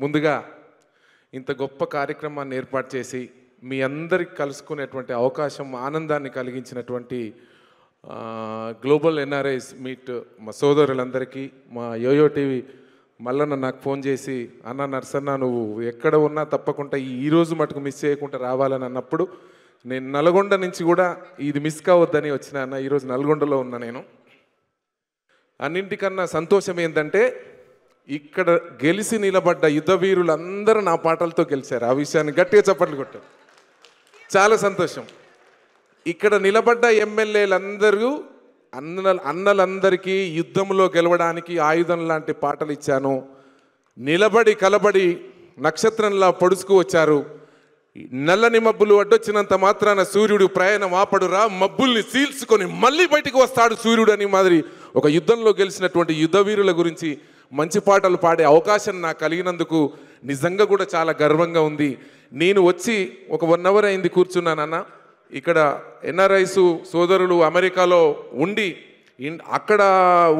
ముందుగా ఇంత గొప్ప కార్యక్రమాన్ని ఏర్పాటు చేసి మీ అందరికి కలుసుకునేటువంటి అవకాశం ఆనందాన్ని కలిగించినటువంటి గ్లోబల్ ఎన్ఆర్ఐస్ మీట్ మా సోదరులందరికీ మా యోయో టీవీ మల్లన్న నాకు ఫోన్ చేసి అన్న నర్సన్న నువ్వు ఎక్కడ ఉన్నా తప్పకుండా ఈరోజు మటుకు మిస్ చేయకుండా రావాలని అన్నప్పుడు నేను నల్గొండ నుంచి కూడా ఇది మిస్ కావద్దని వచ్చిన అన్న. ఈరోజు నల్గొండలో ఉన్నా నేను. అన్నింటికన్నా సంతోషం ఏంటంటే ఇక్కడ గెలిచి నిలబడ్డ యుద్ధ వీరులందరూ నా పాటలతో గెలిచారు. ఆ విషయాన్ని గట్టిగా చప్పట్లు కొట్టారు. చాలా సంతోషం. ఇక్కడ నిలబడ్డ ఎమ్మెల్యేలందరూ అన్నలందరికీ యుద్ధంలో గెలవడానికి ఆయుధం లాంటి పాటలు ఇచ్చాను. నిలబడి కలబడి నక్షత్రంలా పొడుచుకు వచ్చారు. నల్లని మబ్బులు అడ్డొచ్చినంత మాత్రాన సూర్యుడు ప్రయాణం ఆపడురా, మబ్బుల్ని చీల్చుకొని మళ్ళీ బయటికి వస్తాడు సూర్యుడు అని మాదిరి ఒక యుద్ధంలో గెలిచినటువంటి యుద్ధ వీరుల గురించి మంచి పాటలు పాడే అవకాశం నాకు కలిగినందుకు నిజంగా కూడా చాలా గర్వంగా ఉంది. నేను వచ్చి ఒక 1 hour అయింది కూర్చున్నానన్న. ఇక్కడ ఎన్ఆర్ఐస్ సోదరులు అమెరికాలో ఉండి అక్కడ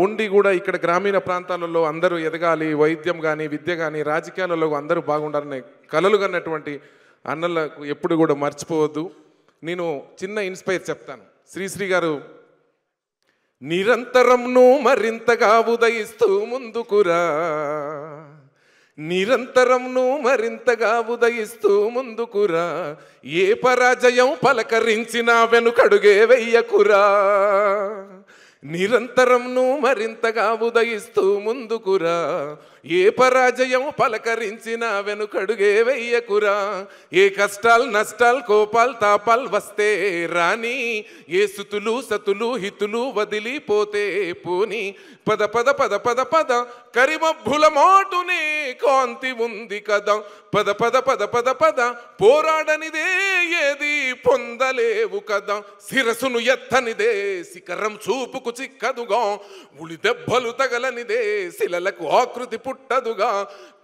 ఉండి కూడా ఇక్కడ గ్రామీణ ప్రాంతాలలో అందరూ ఎదగాలి, వైద్యం కానీ విద్య కానీ రాజకీయాలలో అందరూ బాగుండాలని కలలు కన్నటువంటి అన్నలకు ఎప్పుడు కూడా మర్చిపోవద్దు. నేను చిన్న ఇన్స్పైర్ చెప్తాను. శ్రీశ్రీ గారు నిరంతరంను మరింతగా ఉదయిస్తూ ముందుకురా, నిరంతరంను మరింతగా ఉదయిస్తూ ముందుకురా, ఏ పరాజయం పలకరించినా వెనుకడుగే వెయ్యకురా, నిరంతరంను మరింతగా ఉదయిస్తూ ముందుకురా, ఏ పరాజయం పలకరించినా వెనుకడుగే వెయ్యకురా, ఏ కష్టాలు నష్టాలు కోపాలు తాపాలు వస్తే రాని, ఏ సుతులు సతులు హితులు వదిలిపోతే పోని, పద పద పద పద పద కరిమబ్బుల మాటునే కాంతి ఉంది కదా, పద పద పద పద పద పోరాడనిదే ఏది పొందలేవు కదా, శిరసును ఎత్తనిదే శిఖరం చూపుకు చిక్కదుగా, ఉలి దెబ్బలు తగలనిదే శిలలకు ఆకృతి పుట్టదుగా,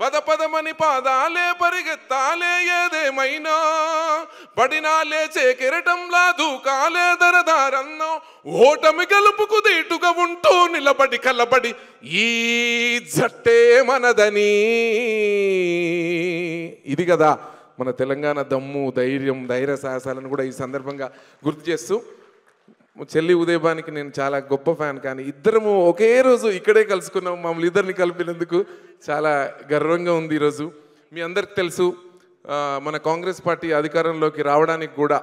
పద పదమని పాదాలే పరిగెత్తాలే ఏదేమైనా, పడినా లేచే కెరటంలా దూకాలే దరదారన్నా, ఓటమి గెలుపుకు దీటుగా ఉంటూ నిలబడి కలబడి ఈ జట్టే మనదని. ఇది కదా మన తెలంగాణ దమ్ము, ధైర్యం, ధైర్య సాహసాలను కూడా ఈ సందర్భంగా గుర్తు చేస్తూ, చెల్లి ఉదయభానికి నేను చాలా గొప్ప ఫ్యాన్. కానీ ఇద్దరము ఒకే రోజు ఇక్కడే కలుసుకున్నాము. మమ్మల్ని ఇద్దరిని కలిపినందుకు చాలా గర్వంగా ఉంది. ఈరోజు మీ అందరికి తెలుసు, మన కాంగ్రెస్ పార్టీ అధికారంలోకి రావడానికి కూడా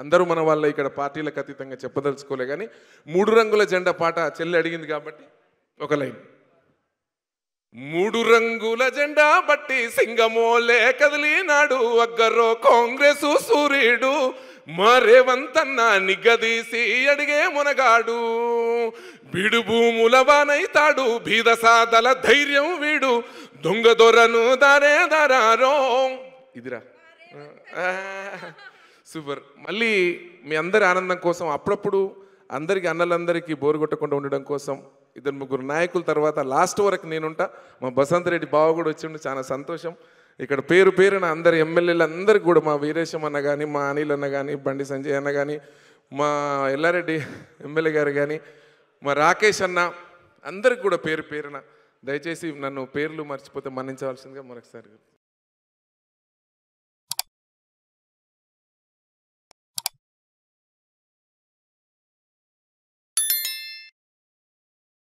అందరూ మన వాళ్ళ ఇక్కడ పార్టీలకు అతీతంగా చెప్పదలుచుకోలే. కానీ 3 రంగుల జెండా పాట చెల్లి అడిగింది కాబట్టి ఒక లైన్. 3 రంగుల జెండా బట్టి సింగమోలే కదిలినాడు, అగ్గరో కాంగ్రెసు సూర్యుడు, మరేవంతన్న నిగ్గదీసి అడిగే మునగాడు, బీడు భూముల వానైతాడు బీద సాదల ధైర్యం వీడు, దొంగ దొరను దారే దారారో. ఇదిరా సూపర్. మళ్ళీ మీ అందరి ఆనందం కోసం అప్పుడప్పుడు అందరికీ అన్నలందరికీ బోరు కొట్టకుండా ఉండడం కోసం 2-3 నాయకుల తర్వాత లాస్ట్ వరకు నేనుంటా. మా బసంత్ రెడ్డి బావ కూడా వచ్చిండు, చాలా సంతోషం. ఇక్కడ పేరు పేరున అందరు ఎమ్మెల్యేలు అందరికి కూడా, మా వీరేశం అన్న కానీ, మా అనిల్ అన్న కానీ, బండి సంజయ్ అన్న కానీ, మా ఎల్లారెడ్డి ఎమ్మెల్యే గారు కానీ, మా రాకేష్ అన్న, అందరికి కూడా పేరు పేరున దయచేసి నన్ను పేర్లు మర్చిపోతే మన్నించవలసిందిగా మరొకసారి